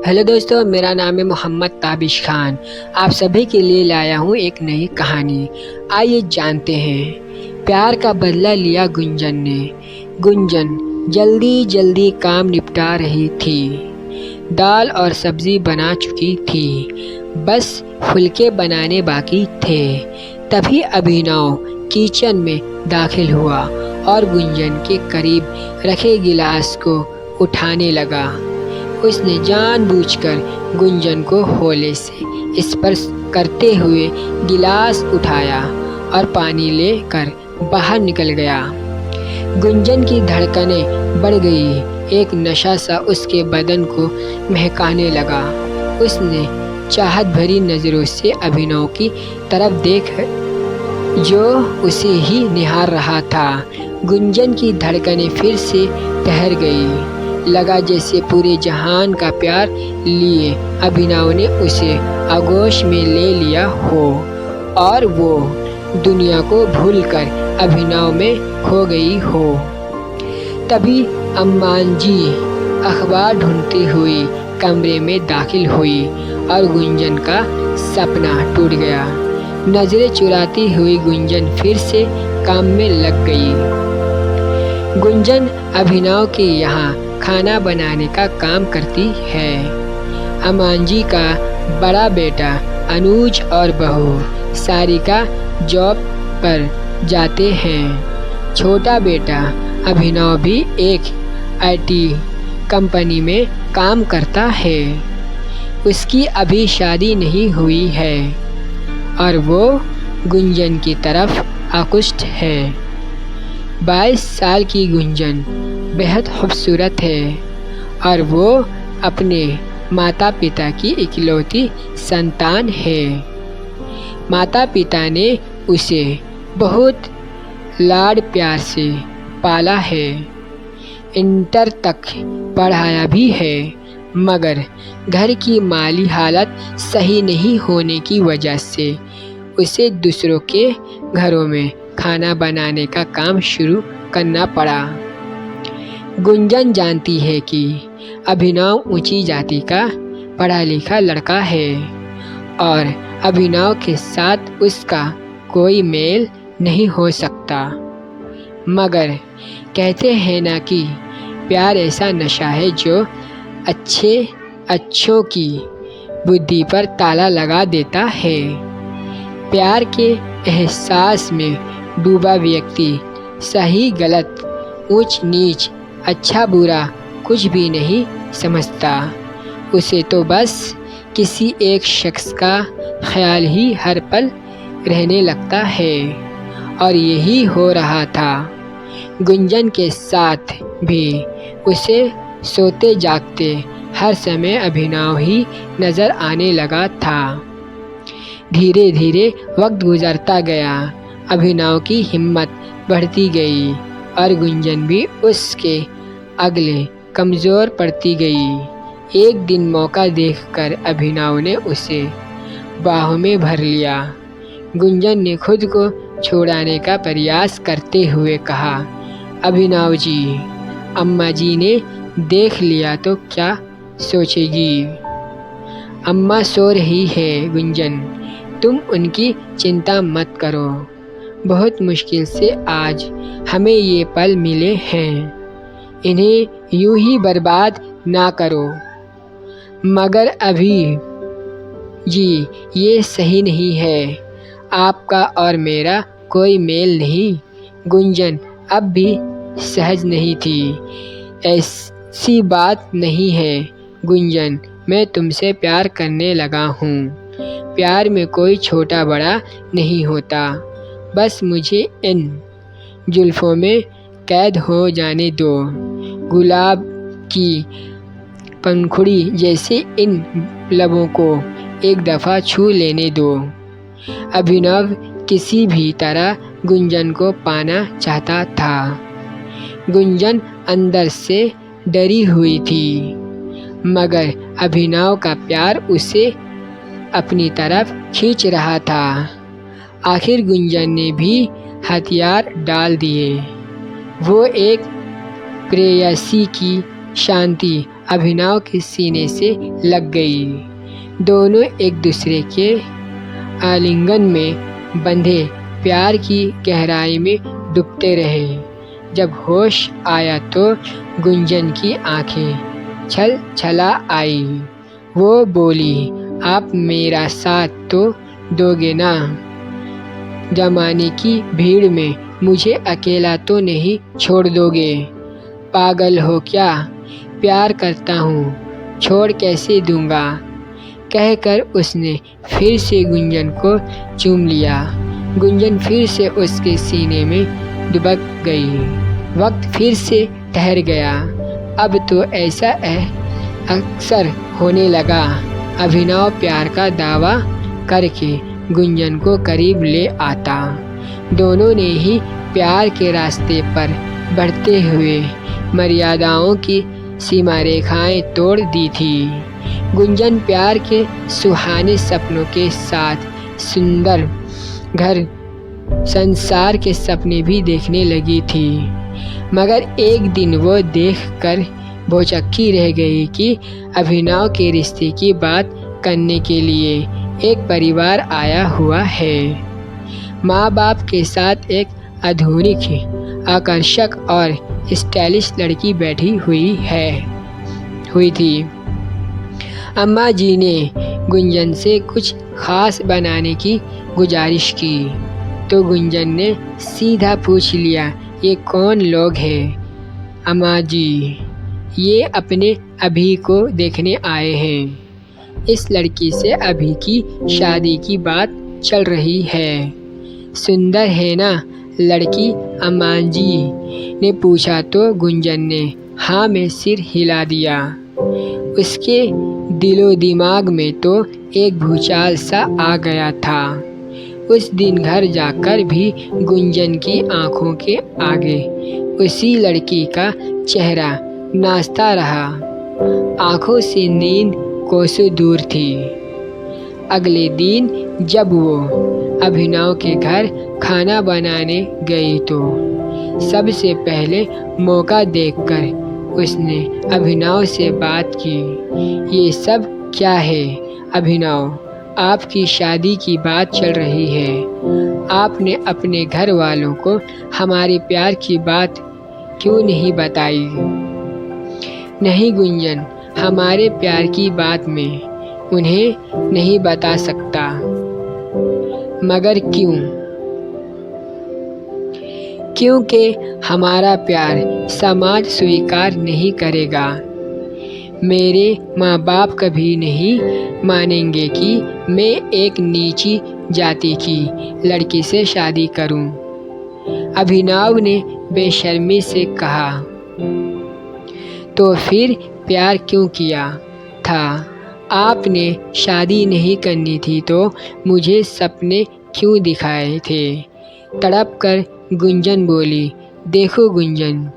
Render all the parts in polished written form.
Hello दोस्तों, मेरा नाम है मोहम्मद ताबिश खान। आप सभी के लिए लाया हूँ एक नई कहानी। आइए जानते हैं। प्यार का बदला लिया गुंजन ने। गुंजन जल्दी जल्दी काम निपटा रही थी। दाल और सब्जी बना चुकी थी, बस फुलके बनाने बाकी थे। तभी अभिनव किचन में दाखिल हुआ और गुंजन के करीब रखे गिलास को उठाने लगा। उसने जानबूझकर गुंजन को हौले से स्पर्श करते हुए गिलास उठाया और पानी लेकर बाहर निकल गया। गुंजन की धड़कनें बढ़ गई। एक नशा सा उसके बदन को महकाने लगा। उसने चाहत भरी नज़रों से अभिनव की तरफ देख जो उसे ही निहार रहा था। गुंजन की धड़कनें फिर से ठहर गई। लगा जैसे पूरे जहान का प्यार लिए अभिनव ने उसे आगोश में ले लिया हो और वो दुनिया को भूलकर अभिनव में खो गई हो। तभी अम्मान जी अखबार ढूंढती हुई कमरे में दाखिल हुई और गुंजन का सपना टूट गया। नजरें चुराती हुई गुंजन फिर से काम में लग गई। गुंजन अभिनव के यहाँ खाना बनाने का काम करती है। अम्मान जी का बड़ा बेटा अनुज और बहू सारिका जॉब पर जाते हैं। छोटा बेटा अभिनव भी एक IT कंपनी में काम करता है। उसकी अभी शादी नहीं हुई है और वो गुंजन की तरफ आकृष्ट है। 22 साल की गुंजन बेहद खूबसूरत है और वो अपने माता पिता की इकलौती संतान है। माता पिता ने उसे बहुत लाड प्यार से पाला है। इंटर तक पढ़ाया भी है, मगर घर की माली हालत सही नहीं होने की वजह से उसे दूसरों के घरों में खाना बनाने का काम शुरू करना पड़ा। गुंजन जानती है कि अभिनव ऊंची जाति का पढ़ा लिखा लड़का है और अभिनव के साथ उसका कोई मेल नहीं हो सकता। मगर कहते हैं ना कि प्यार ऐसा नशा है जो अच्छों की बुद्धि पर ताला लगा देता है। प्यार के एहसास में डूबा व्यक्ति सही गलत, ऊंच नीच, अच्छा बुरा कुछ भी नहीं समझता। उसे तो बस किसी एक शख्स का ख्याल ही हर पल रहने लगता है और यही हो रहा था गुंजन के साथ भी। उसे सोते जागते हर समय अभिनव ही नज़र आने लगा था। धीरे धीरे वक्त गुजरता गया। अभिनव की हिम्मत बढ़ती गई और गुंजन भी उसके अगले कमज़ोर पड़ती गई। एक दिन मौका देखकर अभिनव ने उसे बाहों में भर लिया। गुंजन ने खुद को छुड़ाने का प्रयास करते हुए कहा, अभिनव जी, अम्मा जी ने देख लिया तो क्या सोचेगी? अम्मा सो रही है गुंजन, तुम उनकी चिंता मत करो। बहुत मुश्किल से आज हमें ये पल मिले हैं, इन्हें यूं ही बर्बाद ना करो। मगर अभी जी ये सही नहीं है। आपका और मेरा कोई मेल नहीं। गुंजन अब भी सहज नहीं थी। ऐसी बात नहीं है गुंजन, मैं तुमसे प्यार करने लगा हूँ। प्यार में कोई छोटा बड़ा नहीं होता। बस मुझे इन जुल्फ़ों में कैद हो जाने दो। गुलाब की पंखुड़ी जैसे इन लबों को एक दफ़ा छू लेने दो। अभिनव किसी भी तरह गुंजन को पाना चाहता था। गुंजन अंदर से डरी हुई थी, मगर अभिनव का प्यार उसे अपनी तरफ खींच रहा था। आखिर गुंजन ने भी हथियार डाल दिए। वो एक प्रेयसी की शांति अभिनव के सीने से लग गई। दोनों एक दूसरे के आलिंगन में बंधे प्यार की गहराई में डूबते रहे। जब होश आया तो गुंजन की आंखें छल छला आई। वो बोली, आप मेरा साथ तो दोगे ना? जमाने की भीड़ में मुझे अकेला तो नहीं छोड़ दोगे? पागल हो क्या? प्यार करता हूँ, छोड़ कैसे दूंगा? कहकर उसने फिर से गुंजन को चूम लिया। गुंजन फिर से उसके सीने में दुबक गई। वक्त फिर से ठहर गया। अब तो ऐसा अक्सर होने लगा। अभिनव प्यार का दावा करके गुंजन को करीब ले आता। दोनों ने ही प्यार के रास्ते पर बढ़ते हुए मर्यादाओं की सीमा रेखाएं तोड़ दी थी। गुंजन प्यार के सुहाने सपनों के साथ सुंदर घर संसार के सपने भी देखने लगी थी। मगर एक दिन वो देखकर भौचक्की रह गई कि अभिनव के रिश्ते की बात करने के लिए एक परिवार आया हुआ है। माँ बाप के साथ एक आधुनिक, आकर्षक और स्टाइलिश लड़की बैठी हुई थी। अम्मा जी ने गुंजन से कुछ खास बनाने की गुजारिश की तो गुंजन ने सीधा पूछ लिया, ये कौन लोग हैं? अम्मा जी, ये अपने अभी को देखने आए हैं। इस लड़की से अभी की शादी की बात चल रही है। सुंदर है ना लड़की? अम्मा जी ने पूछा तो गुंजन ने हाँ में सिर हिला दिया। उसके दिलो दिमाग में तो एक भूचाल सा आ गया था। उस दिन घर जाकर भी गुंजन की आंखों के आगे उसी लड़की का चेहरा नाचता रहा। आंखों से नींद कोसों दूर थी। अगले दिन जब वो अभिनव के घर खाना बनाने गई तो सबसे पहले मौका देखकर उसने अभिनव से बात की। ये सब क्या है अभिनव? आपकी शादी की बात चल रही है। आपने अपने घर वालों को हमारे प्यार की बात क्यों नहीं बताई? नहीं गुंजन, हमारे प्यार की बात में उन्हें नहीं बता सकता। मगर क्यों? क्योंकि हमारा प्यार समाज स्वीकार नहीं करेगा। मेरे माँ बाप कभी नहीं मानेंगे कि मैं एक नीची जाति की लड़की से शादी करूं। अभिनव ने बेशर्मी से कहा। तो फिर प्यार क्यों किया था? आपने शादी नहीं करनी थी तो मुझे सपने क्यों दिखाए थे? तड़प कर गुंजन बोली। देखो गुंजन,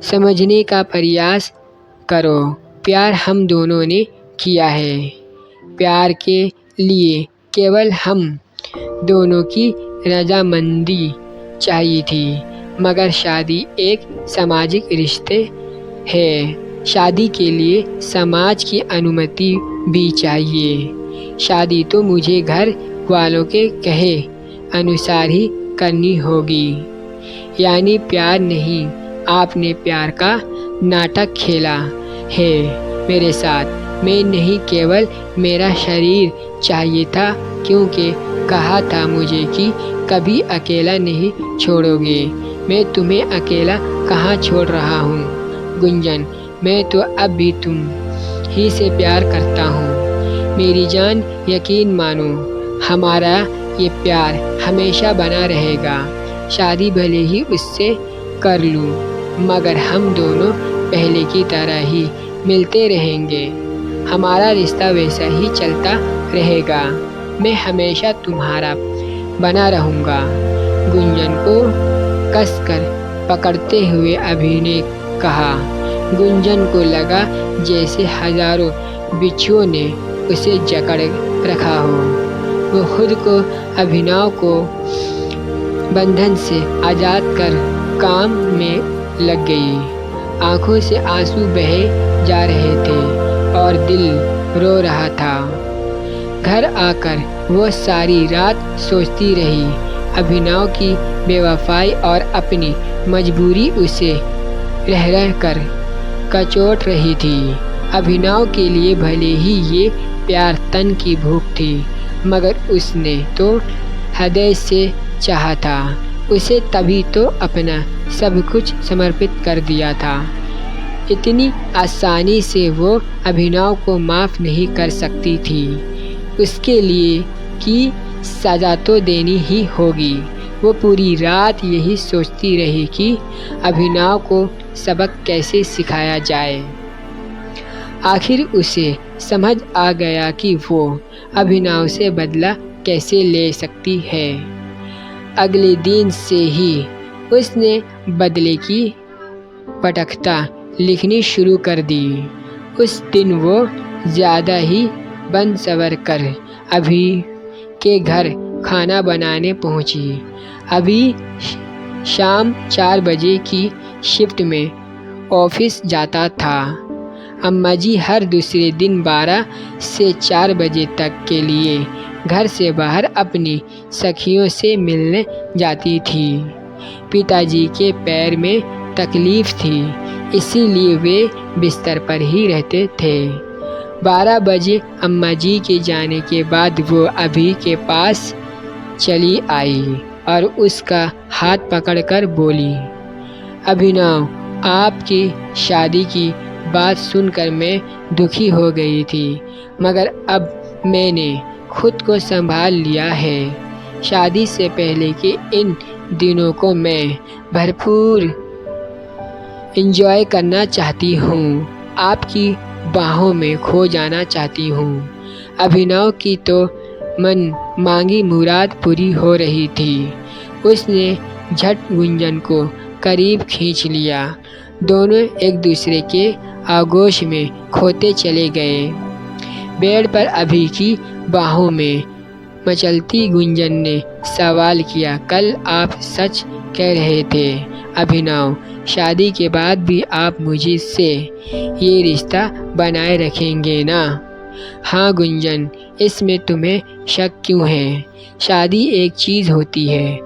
समझने का प्रयास करो। प्यार हम दोनों ने किया है। प्यार के लिए केवल हम दोनों की रजामंदी चाहिए थी। मगर शादी एक सामाजिक रिश्ते है। शादी के लिए समाज की अनुमति भी चाहिए। शादी तो मुझे घर वालों के कहे अनुसार ही करनी होगी। यानी प्यार नहीं, आपने प्यार का नाटक खेला है मेरे साथ। मैं नहीं, केवल मेरा शरीर चाहिए था, क्योंकि कहा था मुझे कि कभी अकेला नहीं छोड़ोगे। मैं तुम्हें अकेला कहाँ छोड़ रहा हूँ गुंजन। मैं तो अब भी तुम ही से प्यार करता हूँ। मेरी जान, यकीन मानो, हमारा ये प्यार हमेशा बना रहेगा। शादी भले ही उससे कर लूँ, मगर हम दोनों पहले की तरह ही मिलते रहेंगे। हमारा रिश्ता वैसा ही चलता रहेगा। मैं हमेशा तुम्हारा बना रहूँगा। गुंजन को कसकर पकड़ते हुए अभि ने कहा। गुंजन को लगा जैसे हजारों बिच्छुओं ने उसे जकड़ रखा हो। वो खुद को अभिनव को बंधन से आज़ाद कर काम में लग गई। आंखों से आंसू बहे जा रहे थे और दिल रो रहा था। घर आकर वो सारी रात सोचती रही। अभिनव की बेवफाई और अपनी मजबूरी उसे रह रह कर कचोट रही थी। अभिनव के लिए भले ही ये प्यार तन की भूख थी, मगर उसने तो हृदय से चाहा था। उसे तभी तो अपना सब कुछ समर्पित कर दिया था। इतनी आसानी से वो अभिनव को माफ़ नहीं कर सकती थी। उसके लिए कि सज़ा तो देनी ही होगी। वो पूरी रात यही सोचती रही कि अभिनव को सबक कैसे सिखाया जाए। आखिर उसे समझ आ गया कि वो अभिनव से बदला कैसे ले सकती है। अगले दिन से ही उसने बदले की पटकथा लिखनी शुरू कर दी। उस दिन वो ज़्यादा ही बन सवर कर अभी के घर खाना बनाने पहुंची। अभी शाम 4 बजे की शिफ्ट में ऑफिस जाता था। अम्मा जी हर दूसरे दिन 12 से 4 बजे तक के लिए घर से बाहर अपनी सखियों से मिलने जाती थी। पिताजी के पैर में तकलीफ़ थी, इसीलिए वे बिस्तर पर ही रहते थे। 12 बजे अम्मा जी के जाने के बाद वो अभी के पास चली आई और उसका हाथ पकड़कर बोली, अभिनव, आपकी शादी की बात सुनकर मैं दुखी हो गई थी, मगर अब मैंने खुद को संभाल लिया है। शादी से पहले के इन दिनों को मैं भरपूर एंजॉय करना चाहती हूँ। आपकी बाहों में खो जाना चाहती हूँ। अभिनव की तो मन मांगी मुराद पूरी हो रही थी। उसने झट गुंजन को करीब खींच लिया। दोनों एक दूसरे के आगोश में खोते चले गए। बेड पर अभी की बाहों में मचलती गुंजन ने सवाल किया, कल आप सच कह रहे थे अभिनव, शादी के बाद भी आप मुझसे ये रिश्ता बनाए रखेंगे ना? हाँ गुंजन, इसमें तुम्हें शक क्यों है? शादी एक चीज़ होती है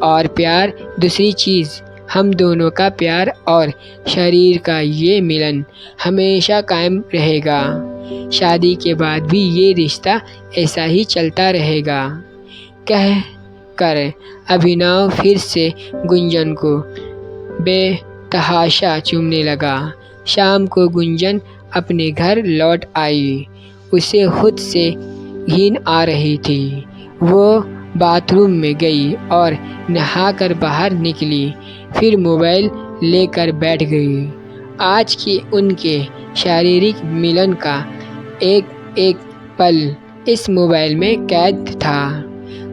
और प्यार दूसरी चीज़। हम दोनों का प्यार और शरीर का ये मिलन हमेशा कायम रहेगा। शादी के बाद भी ये रिश्ता ऐसा ही चलता रहेगा। कह कर अभिनव फिर से गुंजन को बेतहाशा चूमने लगा। शाम को गुंजन अपने घर लौट आई। उसे खुद से घिन आ रही थी। वो बाथरूम में गई और नहाकर बाहर निकली, फिर मोबाइल लेकर बैठ गई। आज की उनके शारीरिक मिलन का एक एक पल इस मोबाइल में कैद था।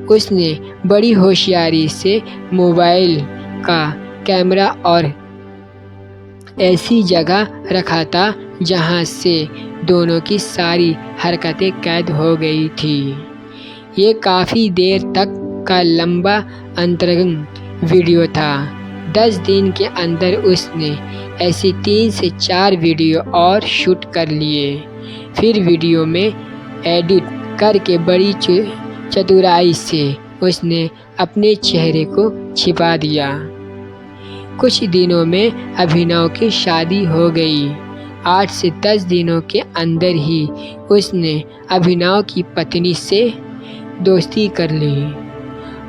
उसने बड़ी होशियारी से मोबाइल का कैमरा और ऐसी जगह रखा था जहां से दोनों की सारी हरकतें कैद हो गई थी। ये काफ़ी देर तक का लंबा अंतरंग वीडियो था। 10 दिन के अंदर उसने ऐसी 3 से 4 वीडियो और शूट कर लिए। फिर वीडियो में एडिट करके बड़ी चतुराई से उसने अपने चेहरे को छिपा दिया। कुछ दिनों में अभिनव की शादी हो गई। 8 से 10 दिनों के अंदर ही उसने अभिनव की पत्नी से दोस्ती कर ली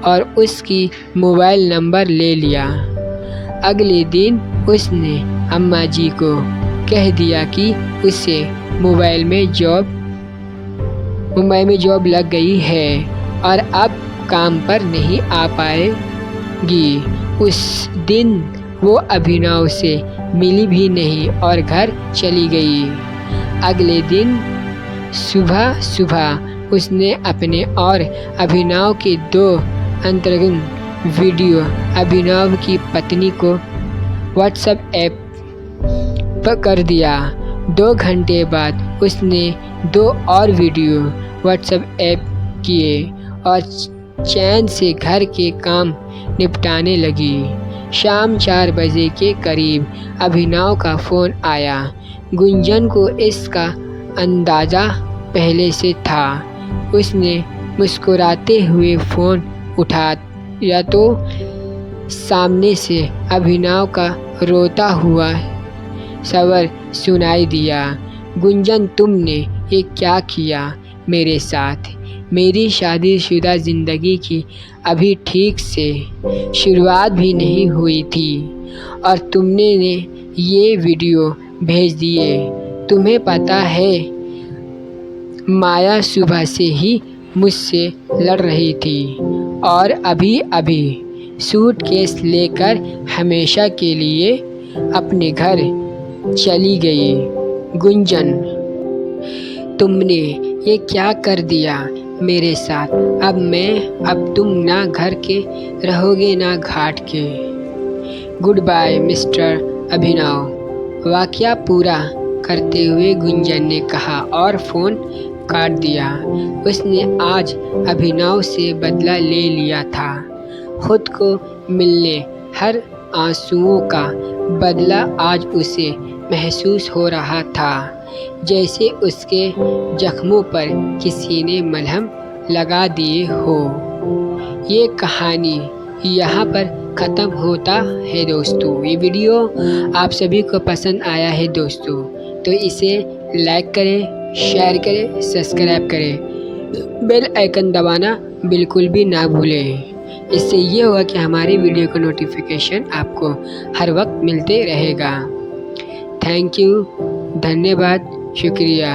और उसकी मोबाइल नंबर ले लिया। अगले दिन उसने अम्मा जी को कह दिया कि उसे मुंबई में जॉब लग गई है और अब काम पर नहीं आ पाएगी। उस दिन वो अभिनव से मिली भी नहीं और घर चली गई। अगले दिन सुबह सुबह उसने अपने और अभिनव के 2 अंतरंग वीडियो अभिनव की पत्नी को व्हाट्सएप ऐप पर कर दिया। 2 घंटे बाद उसने 2 और वीडियो व्हाट्सएप ऐप किए और चैन से घर के काम निपटाने लगी। शाम 4 बजे के करीब अभिनव का फ़ोन आया। गुंजन को इसका अंदाज़ा पहले से था। उसने मुस्कुराते हुए फ़ोन उठाया तो सामने से अभिनव का रोता हुआ स्वर सुनाई दिया। गुंजन, तुमने ये क्या किया मेरे साथ? मेरी शादीशुदा ज़िंदगी की अभी ठीक से शुरुआत भी नहीं हुई थी और तुमने ये वीडियो भेज दिए। तुम्हें पता है माया सुबह से ही मुझसे लड़ रही थी और अभी अभी सूटकेस लेकर हमेशा के लिए अपने घर चली गई। गुंजन, तुमने ये क्या कर दिया मेरे साथ? अब तुम ना घर के रहोगे ना घाट के। गुड बाय मिस्टर अभिनव। वाकया पूरा करते हुए गुंजन ने कहा और फ़ोन काट दिया। उसने आज अभिनव से बदला ले लिया था। खुद को मिलने हर आंसुओं का बदला आज उसे महसूस हो रहा था, जैसे उसके जख्मों पर किसी ने मलहम लगा दिए हो। ये कहानी यहाँ पर ख़त्म होता है दोस्तों। ये वीडियो आप सभी को पसंद आया है दोस्तों, तो इसे लाइक करें, शेयर करें, सब्सक्राइब करें, बेल आइकन दबाना बिल्कुल भी ना भूलें। इससे ये होगा कि हमारी वीडियो का नोटिफिकेशन आपको हर वक्त मिलते रहेगा। थैंक यू, धन्यवाद, शुक्रिया।